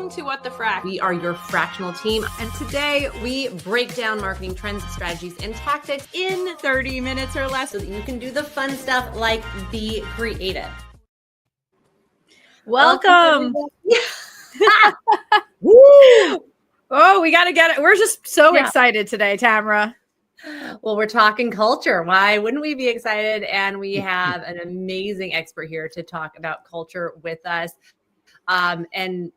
Welcome to What the Frac. We are your fractional team, and today we break down marketing trends, strategies, and tactics in 30 minutes or less so that you can do the fun stuff like be creative. Welcome. Oh, we got to get it. We're just so excited today, Tamara. Well, we're talking culture. Why wouldn't we be excited? And we have an amazing expert here to talk about culture with us. And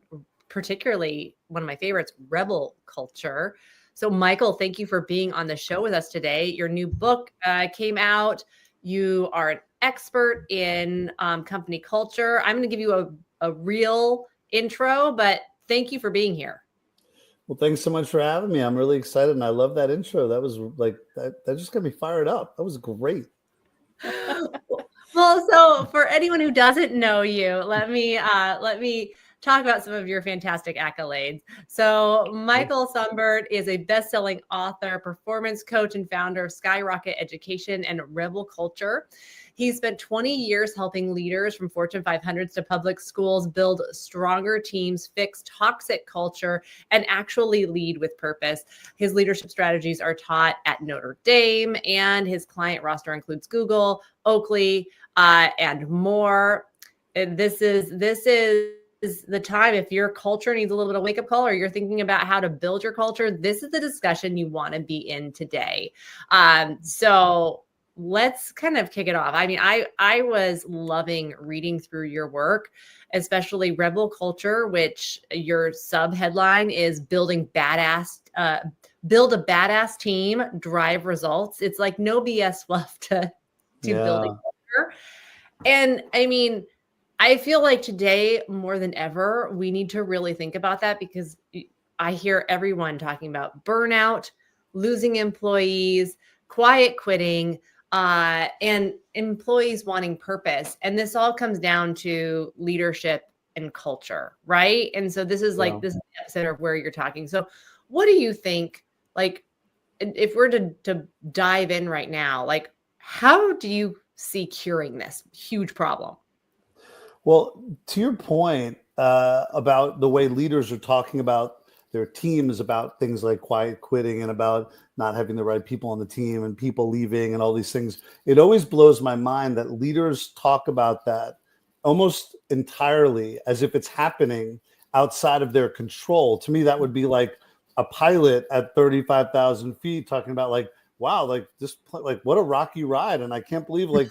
particularly one of my favorites, rebel culture. So Michael, thank you for being on the show with us today. Your new book came out. You are an expert in company culture. I'm going to give you a real intro, but thank you for being here. Well, thanks so much for having me. I'm really excited, and I love that intro. That was like that just got me fired up. That was great. Well, so for anyone who doesn't know you, let me talk about some of your fantastic accolades. So Michael Sonbert is a best-selling author, performance coach, and founder of Skyrocket Education and Rebel Culture. He spent 20 years helping leaders from Fortune 500s to public schools build stronger teams, fix toxic culture, and actually lead with purpose. His leadership strategies are taught at Notre Dame, and his client roster includes Google, Oakley, and more. And this is the time, if your culture needs a little bit of wake-up call or you're thinking about how to build your culture, this is the discussion you want to be in today. So let's kind of kick it off. I mean, I was loving reading through your work, especially Rebel Culture, which your sub-headline is build a badass team, drive results. It's like no BS fluff to building culture. And I mean, I feel like today more than ever, we need to really think about that because I hear everyone talking about burnout, losing employees, quiet quitting, and employees wanting purpose. And this all comes down to leadership and culture, right? And so this is like this is the epicenter of where you're talking. So what do you think, like, if we're to dive in right now, like, how do you see curing this huge problem? Well, to your point about the way leaders are talking about their teams, about things like quiet quitting and about not having the right people on the team and people leaving and all these things, it always blows my mind that leaders talk about that almost entirely as if it's happening outside of their control. To me, that would be like a pilot at 35,000 feet talking about like, wow, like this, like what a rocky ride. And I can't believe like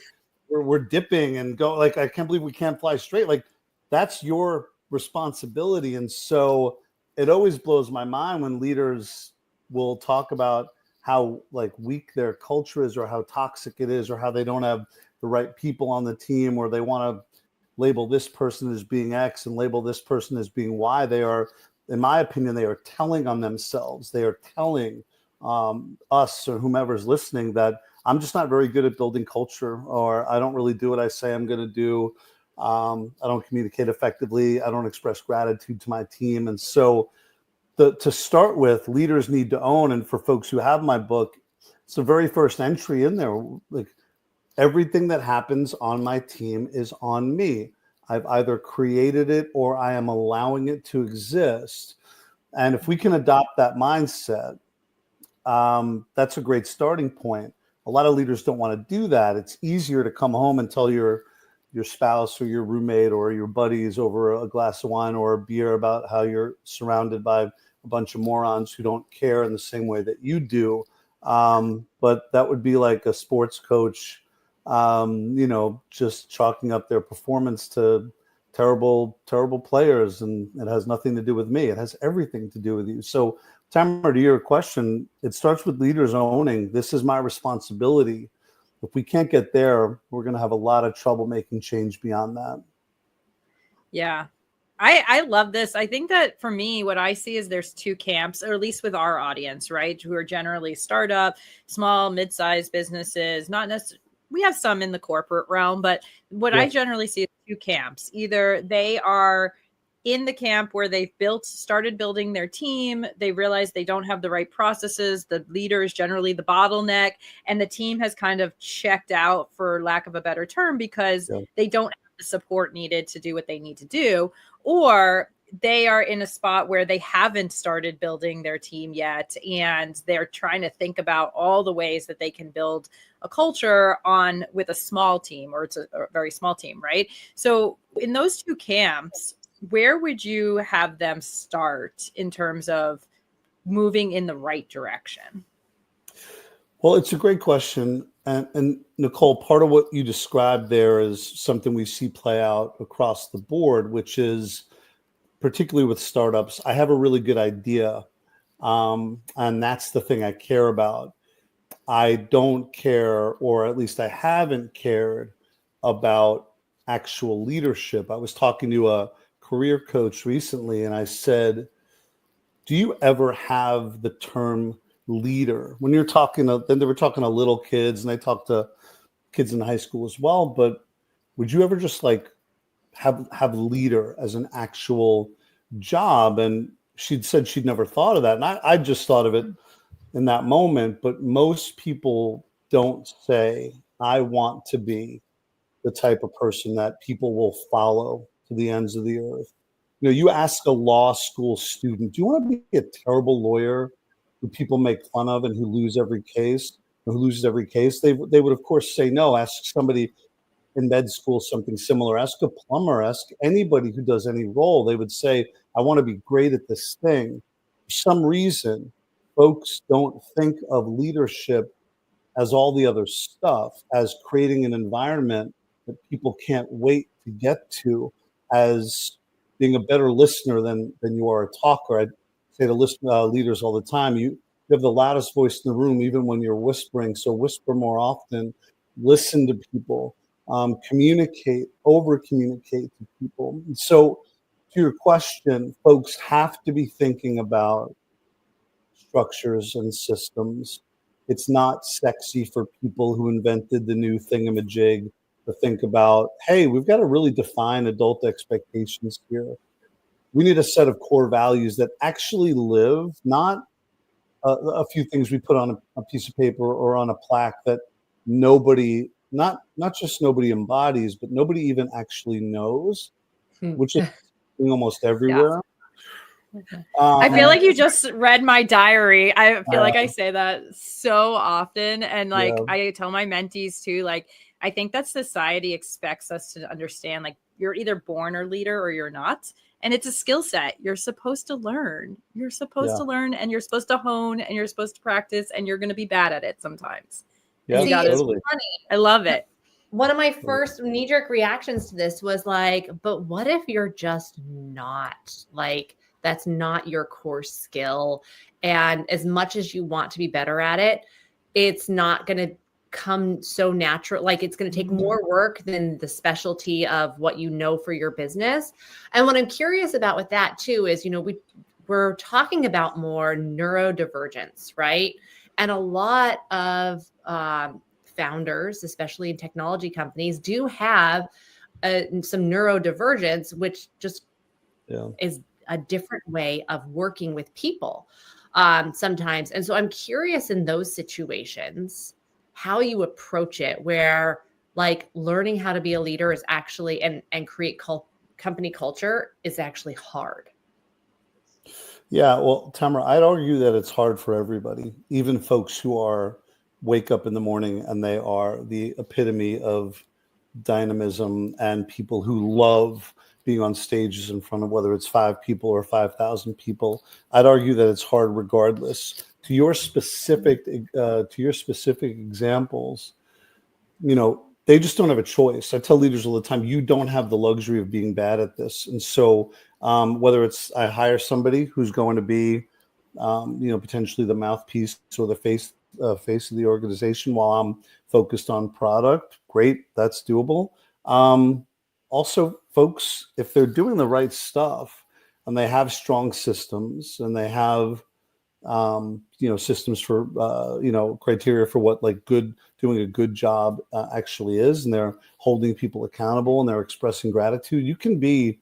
we're dipping and go, like, I can't believe we can't fly straight. Like that's your responsibility. And so it always blows my mind when leaders will talk about how like weak their culture is or how toxic it is or how they don't have the right people on the team or they want to label this person as being X and label this person as being Y. They are, in my opinion, they are telling on themselves. They are telling us or whomever's listening that I'm just not very good at building culture, or I don't really do what I say I'm going to do. I don't communicate effectively. I don't express gratitude to my team. And so to start with, leaders need to own, and for folks who have my book, it's the very first entry in there. Like everything that happens on my team is on me. I've either created it or I am allowing it to exist. And if we can adopt that mindset, that's a great starting point. A lot of leaders don't want to do that. It's easier to come home and tell your spouse or your roommate or your buddies over a glass of wine or a beer about how you're surrounded by a bunch of morons who don't care in the same way that you do. But that would be like a sports coach, just chalking up their performance to terrible players. And it has nothing to do with me. It has everything to do with you. So Tamara, to your question, it starts with leaders owning, this is my responsibility. If we can't get there, we're going to have a lot of trouble making change beyond that. Yeah, I love this. I think that for me, what I see is there's two camps, or at least with our audience, right? Who are generally startup, small, mid-sized businesses, not necessarily. We have some in the corporate realm, but what I generally see is two camps. Either they are in the camp where they've started building their team. They realize they don't have the right processes. The leader is generally the bottleneck, and the team has kind of checked out, for lack of a better term, because they don't have the support needed to do what they need to do. Or they are in a spot where they haven't started building their team yet, and they're trying to think about all the ways that they can build a culture on with a small team, or it's a very small team, right? So in those two camps, where would you have them start in terms of moving in the right direction? Well, it's a great question. And Nicole, part of what you described there is something we see play out across the board, which is particularly with startups, I have a really good idea. And that's the thing I care about. I don't care, or at least I haven't cared about actual leadership. I was talking to a career coach recently, and I said, do you ever have the term leader? When you're talking to, then they were talking to little kids, and they talk to kids in high school as well, but would you ever just like have leader as an actual job? And she'd said she'd never thought of that. And I just thought of it in that moment, but most people don't say, I want to be the type of person that people will follow to the ends of the earth. You know, you ask a law school student, do you want to be a terrible lawyer who people make fun of and who loses every case? They would of course say no. Ask somebody in med school something similar. Ask a plumber, ask anybody who does any role. They would say, I want to be great at this thing. For some reason, folks don't think of leadership as all the other stuff, as creating an environment that people can't wait to get to, as being a better listener than you are a talker. I say to leaders all the time, you have the loudest voice in the room, even when you're whispering. So whisper more often, listen to people, communicate, over communicate to people. So to your question, folks have to be thinking about structures and systems. It's not sexy for people who invented the new thingamajig to think about, hey, we've got to really define adult expectations here. We need a set of core values that actually live, not a few things we put on a piece of paper or on a plaque that nobody, not just nobody embodies, but nobody even actually knows, which is almost everywhere. I feel like you just read my diary. I feel like I say that so often. And like, I tell my mentees too, like, I think that society expects us to understand, like, you're either born a leader or you're not. And it's a skill set. You're supposed to learn. You're supposed to learn, and you're supposed to hone, and you're supposed to practice, and you're going to be bad at it sometimes. Yeah, totally. It's funny. I love it. One of my first knee-jerk reactions to this was like, but what if you're just not, like, that's not your core skill? And as much as you want to be better at it, it's not going to come so natural. Like, it's going to take more work than the specialty of what you know for your business. And what I'm curious about with that too is, you know, we're talking about more neurodivergence, right? And a lot of founders, especially in technology companies, do have some neurodivergence, which just is a different way of working with people sometimes. And so I'm curious in those situations, how you approach it, where like learning how to be a leader is actually, and create company culture is actually hard. Yeah, well, Tamara, I'd argue that it's hard for everybody, even folks who wake up in the morning and they are the epitome of dynamism and people who love being on stages in front of, whether it's 5 people or 5,000 people. I'd argue that it's hard regardless. To your specific examples, you know, they just don't have a choice. I tell leaders all the time, you don't have the luxury of being bad at this. And so whether it's I hire somebody who's going to be, you know, potentially the mouthpiece or the face of the organization while I'm focused on product, great, that's doable. Also, folks, if they're doing the right stuff and they have strong systems and they have, you know, systems for, you know, criteria for what like doing a good job actually is, and they're holding people accountable and they're expressing gratitude, you can be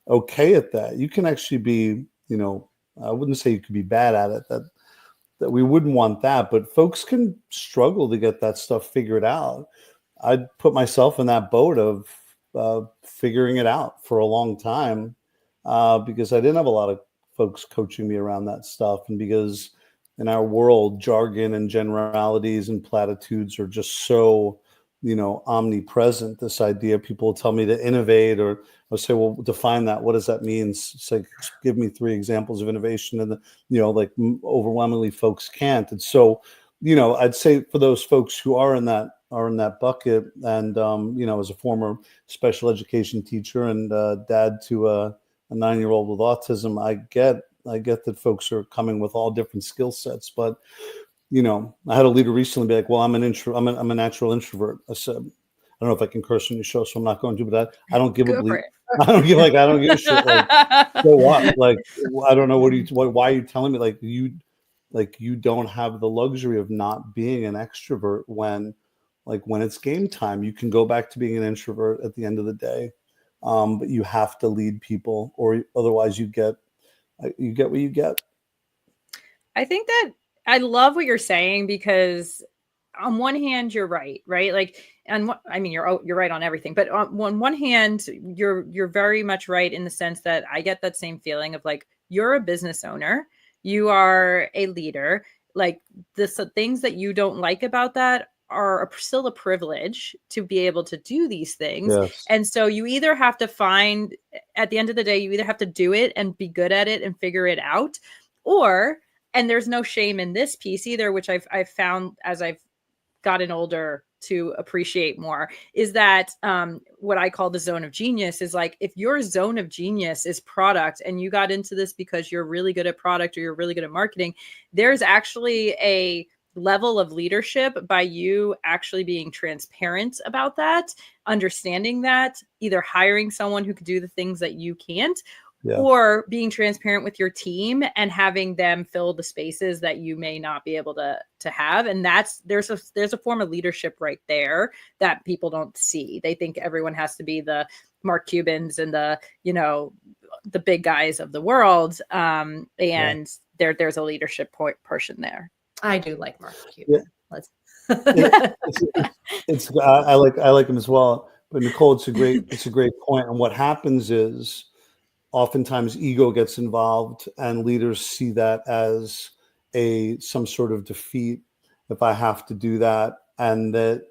okay at that. You can actually be, you know, I wouldn't say you could be bad at it, that we wouldn't want that, but folks can struggle to get that stuff figured out. I'd put myself in that boat of figuring it out for a long time. because I didn't have a lot of folks coaching me around that stuff. And because in our world, jargon and generalities and platitudes are just so, omnipresent. This idea, people will tell me to innovate, or I'll say, well, define that. What does that mean? It's like, give me 3 examples of innovation. And, overwhelmingly folks can't. And so, I'd say for those folks who are in that bucket, and, as a former special education teacher and dad to a 9-year-old with autism, I get that folks are coming with all different skill sets. But, I had a leader recently be like, well, I'm a natural introvert. I said, I don't know if I can curse on your show, so I'm not going to, but I don't give a bleep. I don't give a shit. Like, so what? Like, I don't know. Why are you telling me you don't have the luxury of not being an extrovert when it's game time? You can go back to being an introvert at the end of the day. But you have to lead people, or otherwise you get what you get. I think that I love what you're saying, because on one hand, you're right? Like, and I mean, you're right on everything, but on one hand, you're very much right in the sense that I get that same feeling of like, you're a business owner, you are a leader, like the things that you don't like about that are still a privilege to be able to do these things. Yes. And so you either have to find, at the end of the day, you either have to do it and be good at it and figure it out, and there's no shame in this piece either, which I've found as I've gotten older to appreciate more, is that what I call the zone of genius is like, if your zone of genius is product and you got into this because you're really good at product or you're really good at marketing, there's actually a level of leadership by you actually being transparent about that, understanding that, either hiring someone who could do the things that you can't, or being transparent with your team and having them fill the spaces that you may not be able to have. And there's a form of leadership right there that people don't see. They think everyone has to be the Mark Cubans and the big guys of the world. There's a leadership portion there. I do like Mark Cuban. Yeah. I like him as well. But Nicole, it's a great point. And what happens is, oftentimes ego gets involved and leaders see that as some sort of defeat if I have to do that. And that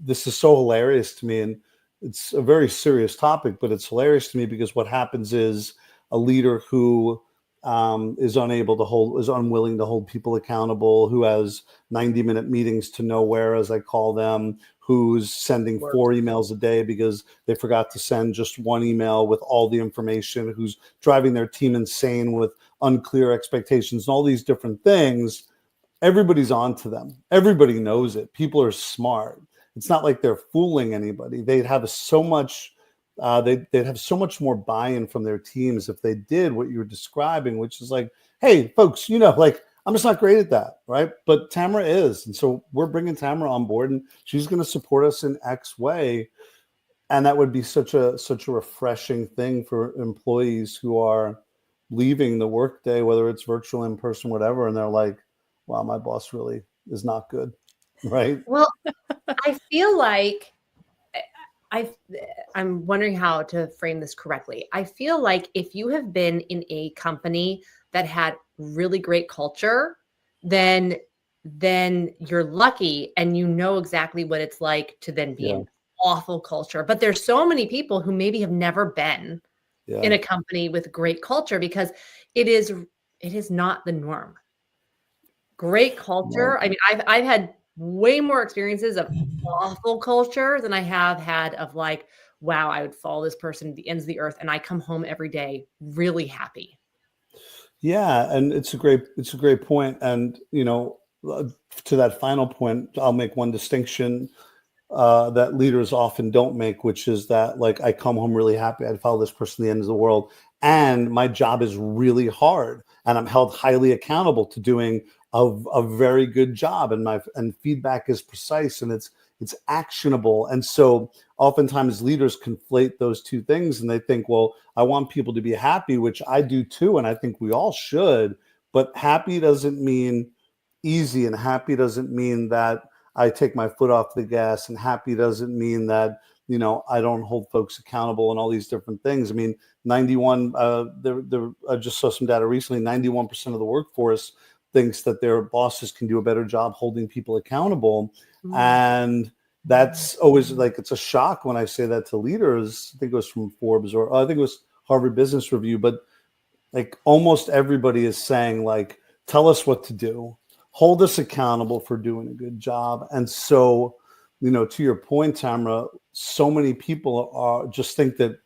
this is so hilarious to me. And it's a very serious topic, but it's hilarious to me because what happens is a leader who is unwilling to hold people accountable, who has 90-minute meetings to nowhere, as I call them, who's sending 4 emails a day because they forgot to send just 1 email with all the information, who's driving their team insane with unclear expectations and all these different things. Everybody's onto them. Everybody knows it. People are smart. It's not like they're fooling anybody. They'd have so much more buy-in from their teams if they did what you were describing, which is like, hey, folks, I'm just not great at that, right? But Tamara is. And so we're bringing Tamara on board, and she's going to support us in X way. And that would be such a refreshing thing for employees who are leaving the workday, whether it's virtual, in person, whatever. And they're like, wow, my boss really is not good, right? Well, I feel like I'm wondering how to frame this correctly. I feel like if you have been in a company that had really great culture, then you're lucky and you know exactly what it's like to then be an awful culture. But there's so many people who maybe have never been in a company with great culture because it is not the norm. Great culture. I mean, I've had way more experiences of awful culture than I have had of like, wow, I would follow this person to the ends of the earth and I come home every day really happy. Yeah, and it's a great point. And to that final point, I'll make one distinction that leaders often don't make, which is that like I come home really happy. I'd follow this person to the end of the world, and my job is really hard, and I'm held highly accountable to doing a very good job, and feedback is precise and it's actionable. And so oftentimes leaders conflate those two things and they think, well, I want people to be happy, which I do too, and I think we all should, but happy doesn't mean easy, and happy doesn't mean that I take my foot off the gas, and happy doesn't mean that I don't hold folks accountable and all these different things. I mean, 91, I just saw some data recently, 91% of the workforce thinks that their bosses can do a better job holding people accountable. And that's always like, it's a shock when I say that to leaders. I think it was from Forbes, or I think it was Harvard Business Review, but like almost everybody is saying, like, tell us what to do, hold us accountable for doing a good job. And so, to your point, Tamara, so many people are just think that,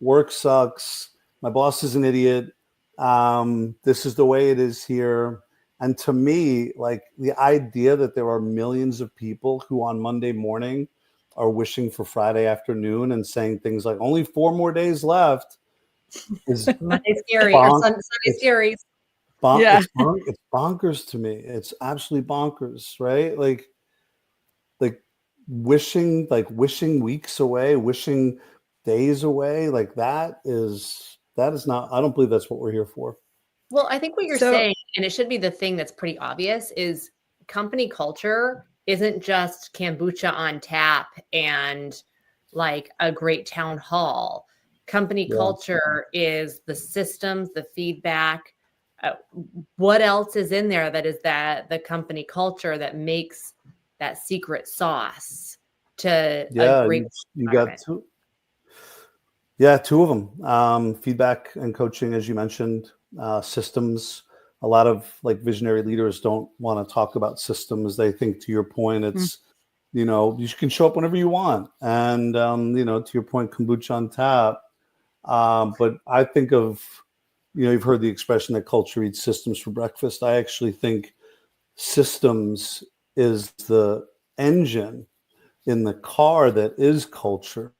work sucks, my boss is an idiot, this is the way it is here. And to me, like, the idea that there are millions of people who on Monday morning are wishing for Friday afternoon and saying things like, only 4 more days left, is Monday scary or Sunday scary. It's bonkers to me. It's absolutely bonkers, right? Like wishing weeks away, wishing days away, like that is not, I don't believe that's what we're here for. Well, I think what you're saying, and it should be the thing that's pretty obvious, is company culture isn't just kombucha on tap and like a great town hall. Company culture is the systems, the feedback. What else is in there that is the company culture that makes that secret sauce to a great you got two. Yeah, 2 of them. Feedback and coaching, as you mentioned, systems. A lot of like visionary leaders don't want to talk about systems. They think, to your point, it's, you can show up whenever you want. And, to your point, kombucha on tap. But I think of, you've heard the expression that culture eats systems for breakfast. I actually think systems is the engine in the car that is culture.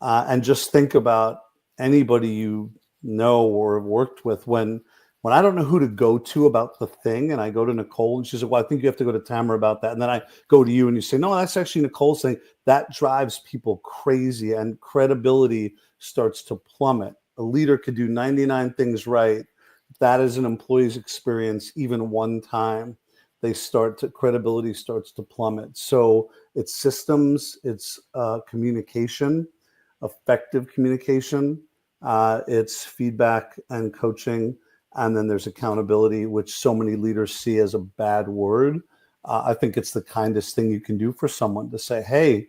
And just think about anybody you know or have worked with, when I don't know who to go to about the thing, and I go to Nicole and she says, well, I think you have to go to Tamara about that. And then I go to you and you say, no, that's actually Nicole saying. That drives people crazy, and credibility starts to plummet. A leader could do 99 things right. That is an employee's experience, even one time, credibility starts to plummet. So it's systems, it's communication, effective communication, it's feedback and coaching, and then there's accountability, which so many leaders see as a bad word. I think it's the kindest thing you can do for someone to say, hey,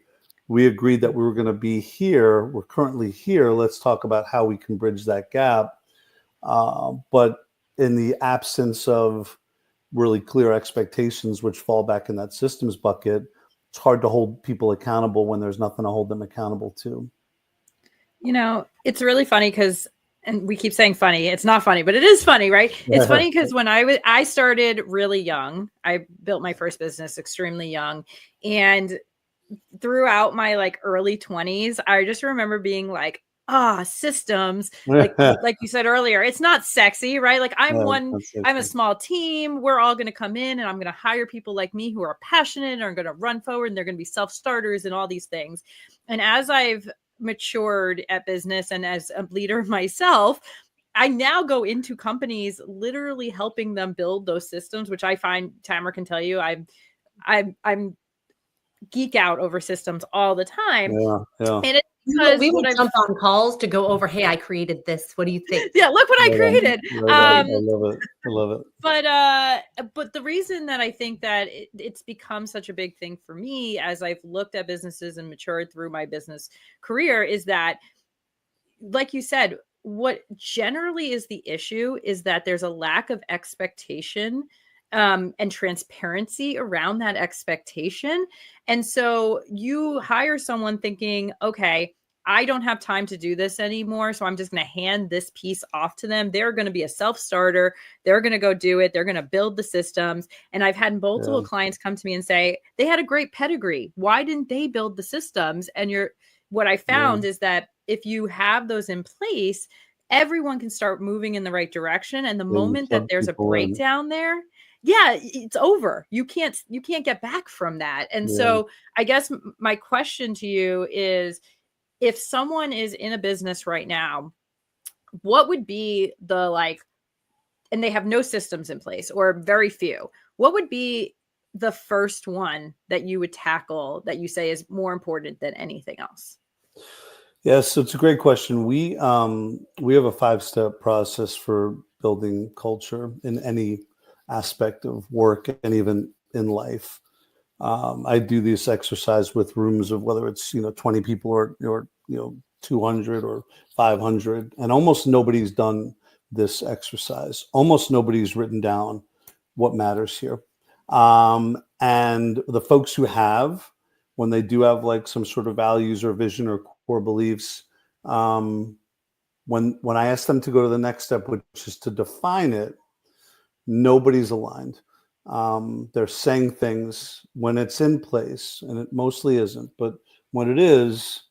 we agreed that we were going to be here. We're currently here. Let's talk about how we can bridge that gap. But in the absence of really clear expectations, which fall back in that systems bucket, it's hard to hold people accountable when there's nothing to hold them accountable to. It's really funny because, and we keep saying funny, it's not funny, but it is funny, right? It's funny because when I started really young, I built my first business extremely young. And throughout my like early 20s, I just remember being like, systems, like you said earlier, it's not sexy, right? Like I'm a small team. We're all going to come in and I'm going to hire people like me who are passionate and are going to run forward, and they're going to be self-starters and all these things. And as I've matured at business and as a leader myself, I now go into companies literally helping them build those systems, which I find, Tamara can tell you, I'm geek out over systems all the time. Yeah. And it's we would jump on calls to go over, hey, I created this. What do you think? Yeah, look what I created. I love it. But the reason that I think that it's become such a big thing for me as I've looked at businesses and matured through my business career is that, like you said, what generally is the issue is that there's a lack of expectation and transparency around that expectation. And so you hire someone thinking, okay, I don't have time to do this anymore, so I'm just going to hand this piece off to them. They're going to be a self-starter. They're going to go do it. They're going to build the systems. And I've had multiple clients come to me and say, they had a great pedigree. Why didn't they build the systems? And what I found is that if you have those in place, everyone can start moving in the right direction. And the moment that there's a breakdown there, it's over. You can't get back from that. And so I guess my question to you is, if someone is in a business right now, what would be and they have no systems in place or very few, what would be the first one that you would tackle that you say is more important than anything else? Yes, so it's a great question. We have a 5-step process for building culture in any aspect of work and even in life. I do this exercise with rooms of whether it's 20 people or 200 or 500, and almost nobody's done this exercise. Almost nobody's written down what matters here. And the folks who have, when they do have like some sort of values or vision or core beliefs, when I ask them to go to the next step, which is to define it, nobody's aligned. They're saying things when it's in place, and it mostly isn't. But when it is,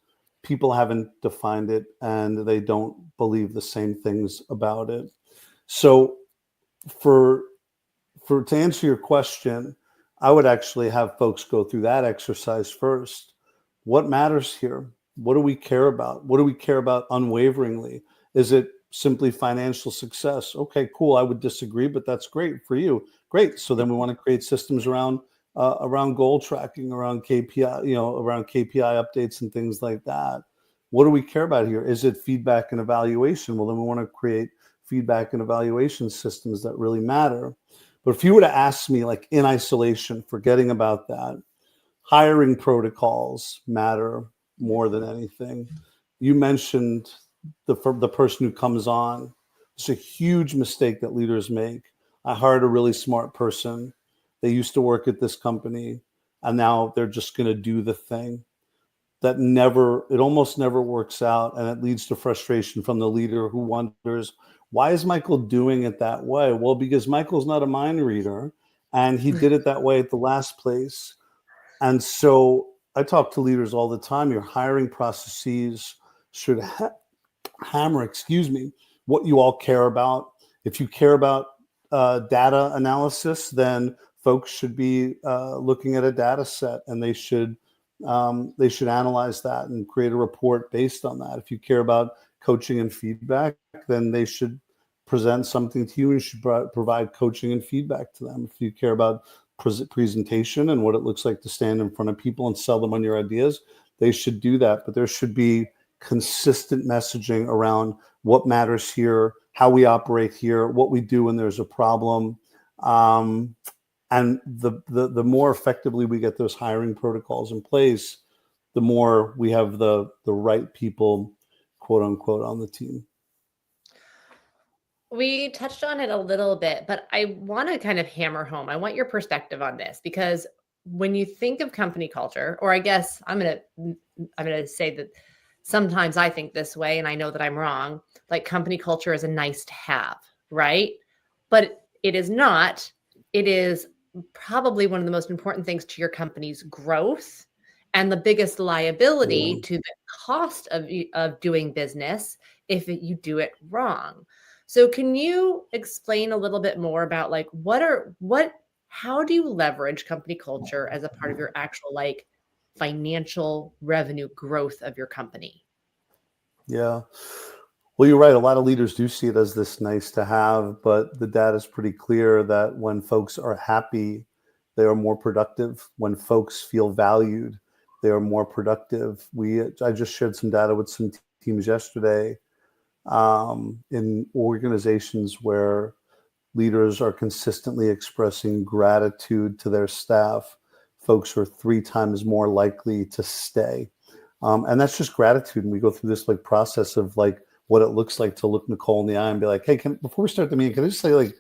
people haven't defined it, and they don't believe the same things about it. So, to answer your question, I would actually have folks go through that exercise first. What matters here? What do we care about? What do we care about unwaveringly? Is it simply financial success? Okay, cool. I would disagree, but that's great for you. Great. So then we want to create systems around goal tracking, around KPI, around KPI updates and things like that. What do we care about here? Is it feedback and evaluation? Well, then we want to create feedback and evaluation systems that really matter. But if you were to ask me, like in isolation, forgetting about that, hiring protocols matter more than anything. You mentioned the person who comes on. It's a huge mistake that leaders make. I hired a really smart person. They used to work at this company, and now they're just going to do the thing. It almost never works out, and it leads to frustration from the leader who wonders, why is Michael doing it that way? Well, because Michael's not a mind reader, and he did it that way at the last place. And so I talk to leaders all the time. Your hiring processes should hammer, what you all care about. If you care about data analysis, then folks should be looking at a data set, and they should analyze that and create a report based on that. If you care about coaching and feedback, then they should present something to you and you should provide coaching and feedback to them. If you care about presentation and what it looks like to stand in front of people and sell them on your ideas, they should do that. But there should be consistent messaging around what matters here, how we operate here, what we do when there's a problem. And the more effectively we get those hiring protocols in place, the more we have the right people, quote unquote, on the team. We touched on it a little bit, but I want to kind of hammer home. I want your perspective on this, because when you think of company culture, or I guess I'm going to say that sometimes I think this way and I know that I'm wrong, like company culture is a nice to have, right? But it is not. It is probably one of the most important things to your company's growth and the biggest liability to the cost of doing business if you do it wrong. So can you explain a little bit more about like how do you leverage company culture as a part of your actual like financial revenue growth of your company? Yeah. Well, you're right. A lot of leaders do see it as this nice to have, but the data is pretty clear that when folks are happy, they are more productive. When folks feel valued, they are more productive. I just shared some data with some teams yesterday in organizations where leaders are consistently expressing gratitude to their staff. Folks are 3 times more likely to stay. And that's just gratitude. And we go through this like process of like what it looks like to look Nicole in the eye and be like, hey, before we start the meeting, can I just say like,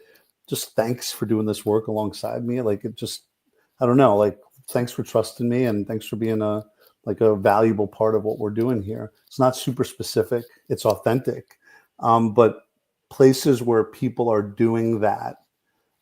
just thanks for doing this work alongside me? Like I don't know, like thanks for trusting me and thanks for being a valuable part of what we're doing here. It's not super specific. It's authentic. But places where people are doing that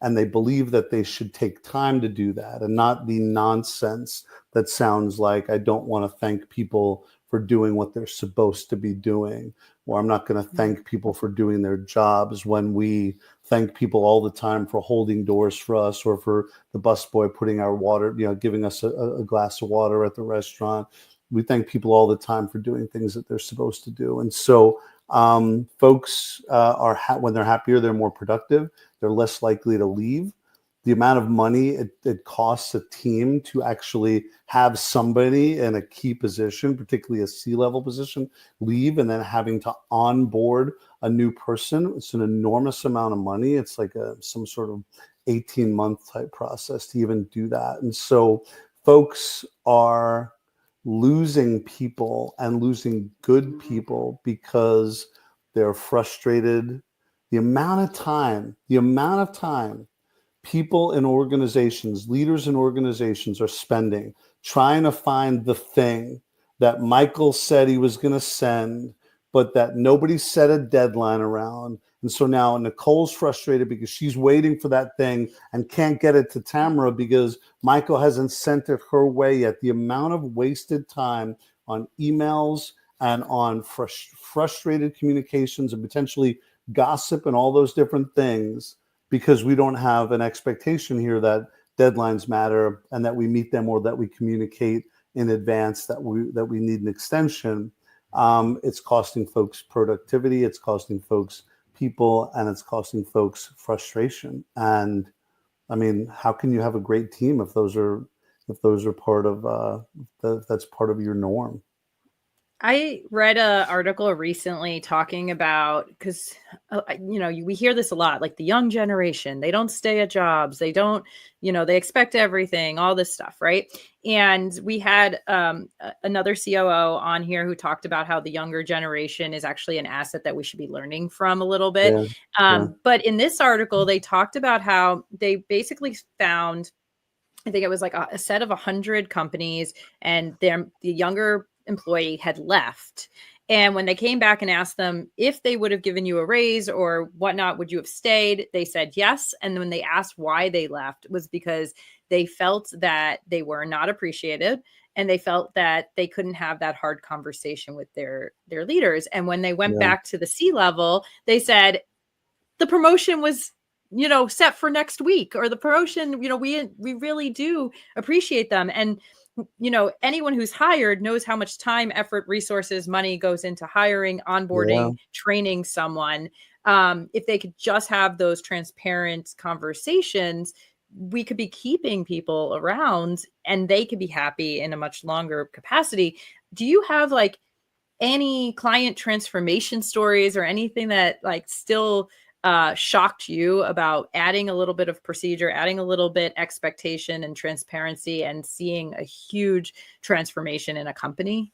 and they believe that they should take time to do that and not the nonsense that sounds like I don't want to thank people for doing what they're supposed to be doing, or I'm not going to thank people for doing their jobs, when we thank people all the time for holding doors for us, or for the busboy putting our water, giving us a glass of water at the restaurant. We thank people all the time for doing things that they're supposed to do. And so folks when they're happier, they're more productive. They're less likely to leave. the amount of money it costs a team to actually have somebody in a key position, particularly a C-level position, leave and then having to onboard a new person. It's an enormous amount of money. It's like some sort of 18-month type process to even do that. And so folks are losing people and losing good people because they're frustrated. The amount of time people in organizations, leaders in organizations are spending trying to find the thing that Michael said he was going to send, but that nobody set a deadline around. And so now Nicole's frustrated because she's waiting for that thing and can't get it to Tamara because Michael hasn't sent it her way yet. The amount of wasted time on emails and on frustrated communications and potentially gossip and all those different things, because we don't have an expectation here that deadlines matter and that we meet them or that we communicate in advance that we need an extension. It's costing folks productivity, it's costing folks people, and it's costing folks frustration. And I mean, how can you have a great team if those are part of that's part of your norm? I read an article recently talking about, because, we hear this a lot, like the young generation, they don't stay at jobs. They don't, they expect everything, all this stuff. Right. And we had another COO on here who talked about how the younger generation is actually an asset that we should be learning from a little bit. Yeah. But in this article, they talked about how they basically found, I think it was like a set of 100 companies, and the younger employee had left. And when they came back and asked them if they would have given you a raise or whatnot, would you have stayed? They said yes. And when they asked why they left, it was because they felt that they were not appreciated, and they felt that they couldn't have that hard conversation with their leaders. And when they went back to the C-level, they said the promotion was set for next week, or the promotion, we really do appreciate them. And anyone who's hired knows how much time, effort, resources, money goes into hiring, onboarding, training someone. If they could just have those transparent conversations, we could be keeping people around and they could be happy in a much longer capacity. Do you have like any client transformation stories or anything that like still shocked you about adding a little bit of procedure, adding a little bit expectation and transparency, and seeing a huge transformation in a company?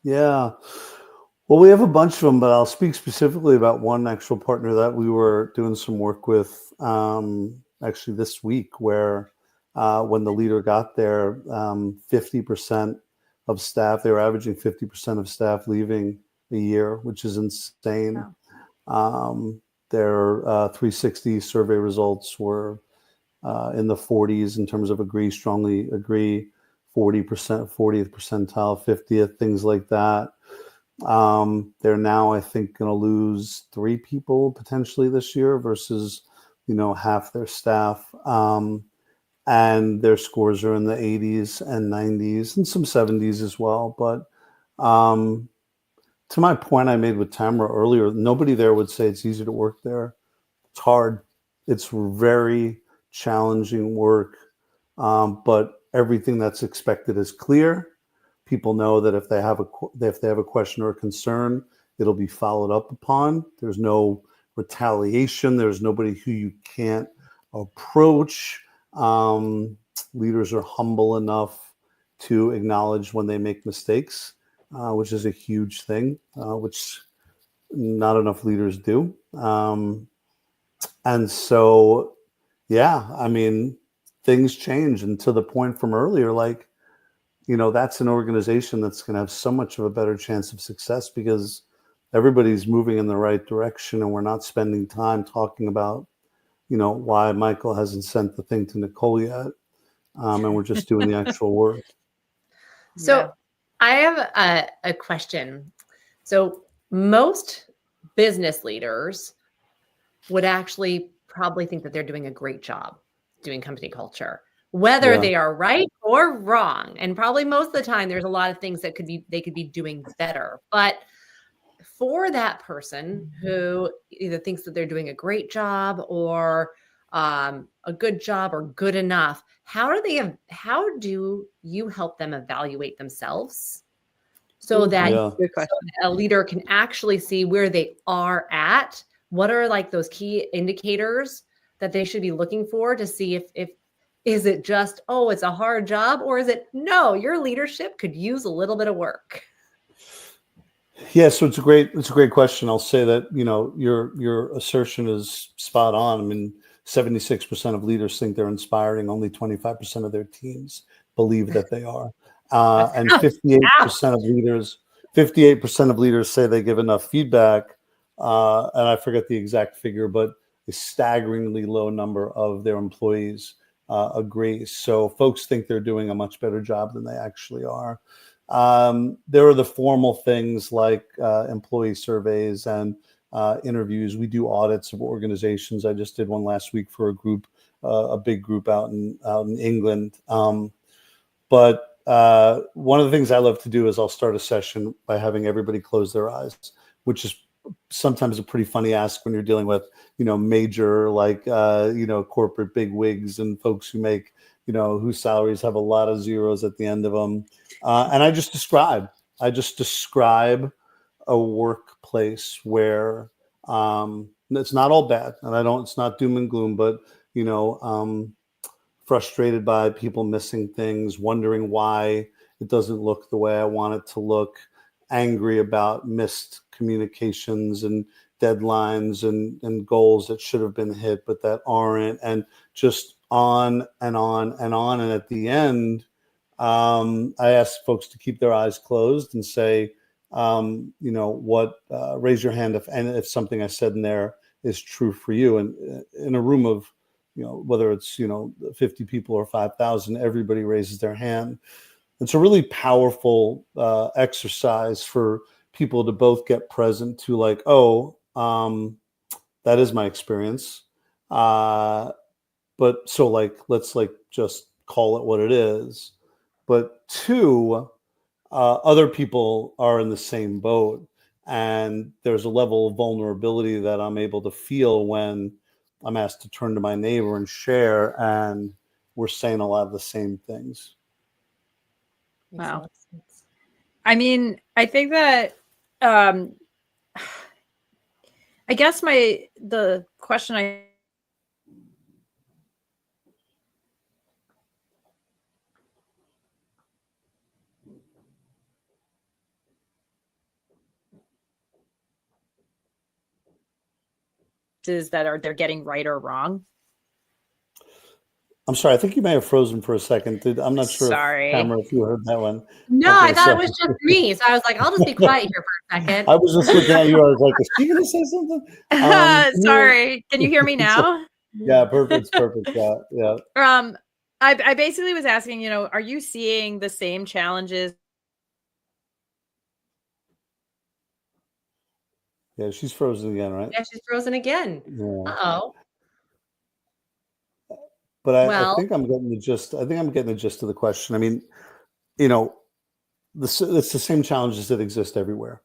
Yeah. Well, we have a bunch of them, but I'll speak specifically about one actual partner that we were doing some work with actually this week, where when the leader got there, 50% of staff, they were averaging 50% of staff leaving a year, which is insane. Wow. Their 360 survey results were in the 40s in terms of strongly agree, 40%, 40th percentile, 50th, things like that. They're now, I think, going to lose 3 people potentially this year versus, half their staff. And their scores are in the 80s and 90s and some 70s as well. But to my point I made with Tamara earlier, nobody there would say it's easy to work there. It's hard. It's very challenging work. But everything that's expected is clear. People know that if they have a question or a concern, it'll be followed up upon. There's no retaliation. There's nobody who you can't approach. Leaders are humble enough to acknowledge when they make mistakes, which is a huge thing, which not enough leaders do. And so, yeah, I mean, things change. And to the point from earlier, like, that's an organization that's going to have so much of a better chance of success because everybody's moving in the right direction, and we're not spending time talking about, why Michael hasn't sent the thing to Nicole yet. And we're just doing the actual work. So I have a question. So most business leaders would actually probably think that they're doing a great job doing company culture, whether they are right or wrong. And probably most of the time, there's a lot of things that they could be doing better. But for that person who either thinks that they're doing a great job or a good job or good enough, how do you help them evaluate themselves so that Good question. a leader can actually see where they are at? What are like those key indicators that they should be looking for to see if is it just, oh, it's a hard job, or is it, no, your leadership could use a little bit of work? Yeah, so it's a great question. I'll say that, your assertion is spot on. I mean, 76% of leaders think they're inspiring. Only 25% of their teams believe that they are. And 58% of leaders say they give enough feedback. And I forget the exact figure, but a staggeringly low number of their employees agree. So folks think they're doing a much better job than they actually are. There are the formal things like employee surveys and interviews. We do audits of organizations. I just did one last week for a group, a big group out in England. But one of the things I love to do is I'll start a session by having everybody close their eyes, which is sometimes a pretty funny ask when you're dealing with, major corporate big wigs and folks who make, whose salaries have a lot of zeros at the end of them. And I just describe a workplace where it's not all bad, and it's not doom and gloom, but frustrated by people missing things, wondering why it doesn't look the way I want it to look, angry about missed communications and deadlines and goals that should have been hit but that aren't, and just on and on and on. And at the end, I ask folks to keep their eyes closed and say, raise your hand if something I said in there is true for you. And in a room of, whether it's, 50 people or 5,000, everybody raises their hand. It's a really powerful exercise for people to both get present to like, that is my experience. But so let's just call it what it is. But two, other people are in the same boat, and there's a level of vulnerability that I'm able to feel when I'm asked to turn to my neighbor and share, and we're saying a lot of the same things. Wow. I mean, I think that, I guess the question is that they're getting right or wrong. I'm sorry. I think you may have frozen for a second. I'm not sure. Sorry. If you heard that one. No, okay, I thought it was just me. So I was like, I'll just be quiet here for a second. I was just looking at you. I was like, is she going to say something? Sorry. Can you hear me now? Yeah, perfect. Yeah. I basically was asking, are you seeing the same challenges? Yeah, she's frozen again, right? Yeah, she's frozen again. Yeah. Uh-oh. But I think I'm getting the gist. I think I'm getting the gist of the question. I mean, it's the same challenges that exist everywhere.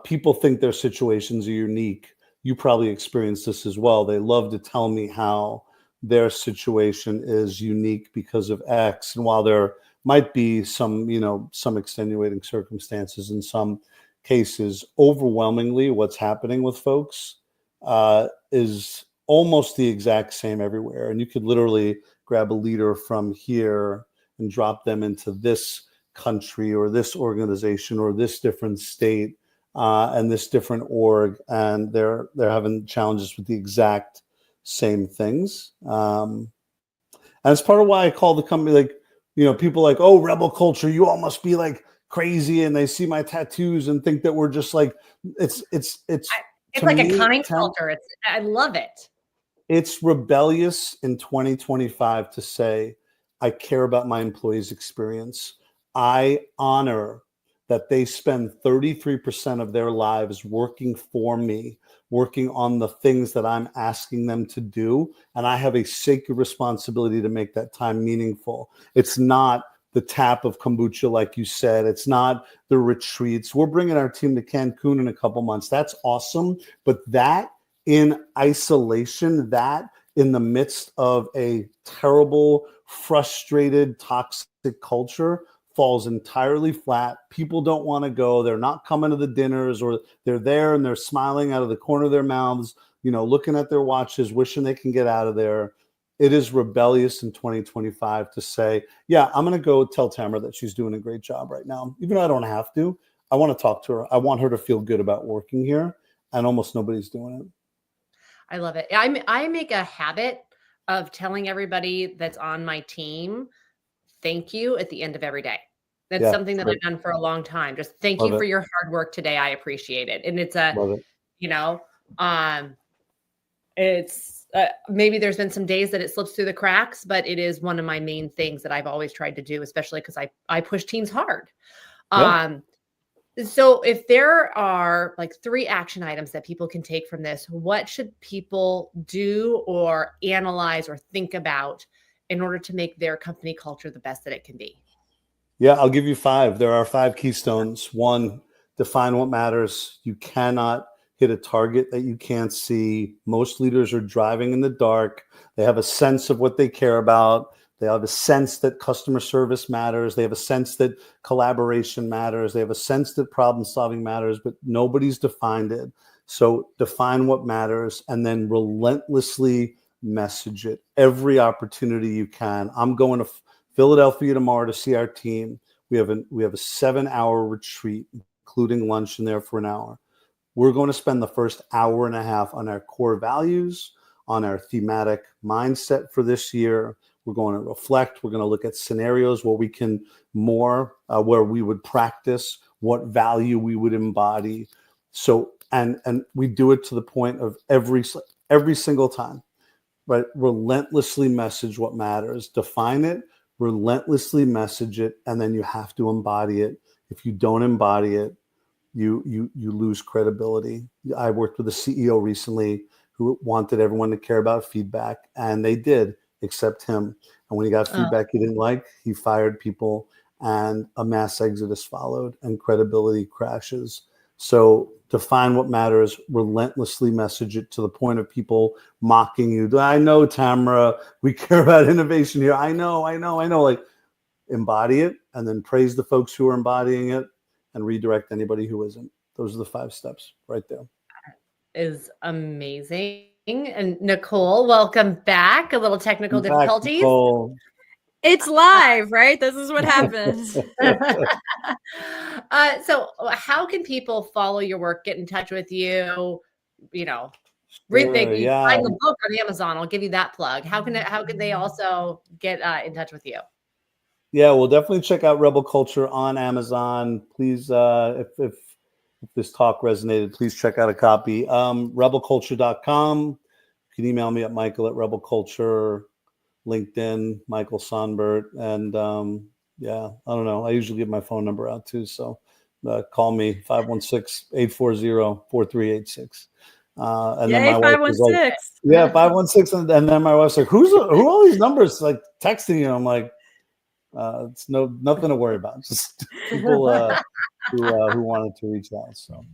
People think their situations are unique. You probably experienced this as well. They love to tell me how their situation is unique because of X. And while there might be some extenuating circumstances in some cases, overwhelmingly what's happening with folks is almost the exact same everywhere. And you could literally grab a leader from here and drop them into this country or this organization or this different state and this different org, and they're having challenges with the exact same things. And it's part of why I call the company, people like, oh, rebel culture, you all must be like crazy, and they see my tattoos and think that we're just like it's like a kind culture. I love it. It's rebellious in 2025 to say, I care about my employees' experience. I honor that they spend 33% of their lives working for me, working on the things that I'm asking them to do. And I have a sacred responsibility to make that time meaningful. It's not the tap of kombucha, like you said. It's not the retreats. We're bringing our team to Cancun in a couple months. That's awesome. But that in isolation, that in the midst of a terrible, frustrated, toxic culture falls entirely flat. People don't want to go. They're not coming to the dinners, or they're there and they're smiling out of the corner of their mouths, looking at their watches, wishing they can get out of there. It is rebellious in 2025 to say, yeah, I'm going to go tell Tamara that she's doing a great job right now. Even though I don't have to, I want to talk to her. I want her to feel good about working here. And almost nobody's doing it. I love it. I make a habit of telling everybody that's on my team, thank you at the end of every day. That's something that I've done for a long time. Just thank you for your hard work today. I appreciate it. And it's it's maybe there's been some days that it slips through the cracks, but it is one of my main things that I've always tried to do, especially because I push teams hard. So if there are like 3 action items that people can take from this, what should people do or analyze or think about in order to make their company culture the best that it can be? Yeah, I'll give you 5. There are 5 keystones. 1, define what matters. You cannot hit a target that you can't see. Most leaders are driving in the dark. They have a sense of what they care about. They have a sense that customer service matters. They have a sense that collaboration matters. They have a sense that problem solving matters, but nobody's defined it. So define what matters and then relentlessly message it every opportunity you can. I'm going to Philadelphia tomorrow to see our team. We have a 7-hour retreat, including lunch in there for an hour. We're going to spend the first hour and a half on our core values, on our thematic mindset for this year. We're going to reflect. We're going to look at scenarios where we can where we would practice what value we would embody. So, and we do it to the point of every single time, right? Relentlessly message what matters, define it, relentlessly message it, and then you have to embody it. If you don't embody it, you lose credibility. I worked with a CEO recently who wanted everyone to care about feedback, and they did, except him. And when he got feedback he didn't like, he fired people, and a mass exodus followed, and credibility crashes. So define what matters, relentlessly message it to the point of people mocking you. I know, Tamara, we care about innovation here. I know. Like, embody it, and then praise the folks who are embodying it, and redirect anybody who isn't. Those are the 5 steps right there. Is amazing. And Nicole, welcome back. A little technical difficulties. It's live, right? This is what happens. So how can people follow your work, get in touch with you, find the book on Amazon? I'll give you that plug. How can they also get in touch with you? Yeah, we'll definitely check out Rebel Culture on Amazon. Please, if this talk resonated, please check out a copy. Rebelculture.com. You can email me at Michael@Rebelculture, LinkedIn, Michael Sonbert. And I don't know. I usually give my phone number out too. So call me 516-840-4386. And then my wife was like, 516. And then my wife's like, who are all these numbers like texting you? I'm like, it's nothing to worry about. Just people who wanted to reach out. So,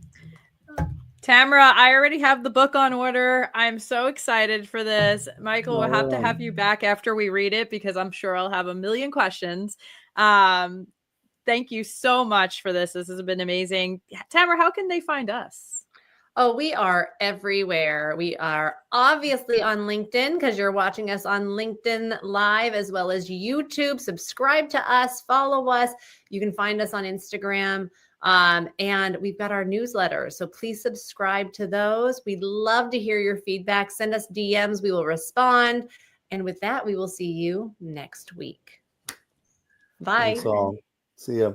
Tamara, I already have the book on order. I'm so excited for this. Michael, we'll have to have you back after we read it because I'm sure I'll have a million questions. Thank you so much for this. This has been amazing. Tamara, how can they find us? Oh, we are everywhere. We are obviously on LinkedIn because you're watching us on LinkedIn Live as well as YouTube. Subscribe to us, follow us. You can find us on Instagram. And we've got our newsletters. So please subscribe to those. We'd love to hear your feedback. Send us DMs. We will respond. And with that, we will see you next week. Bye. Thanks all. See ya.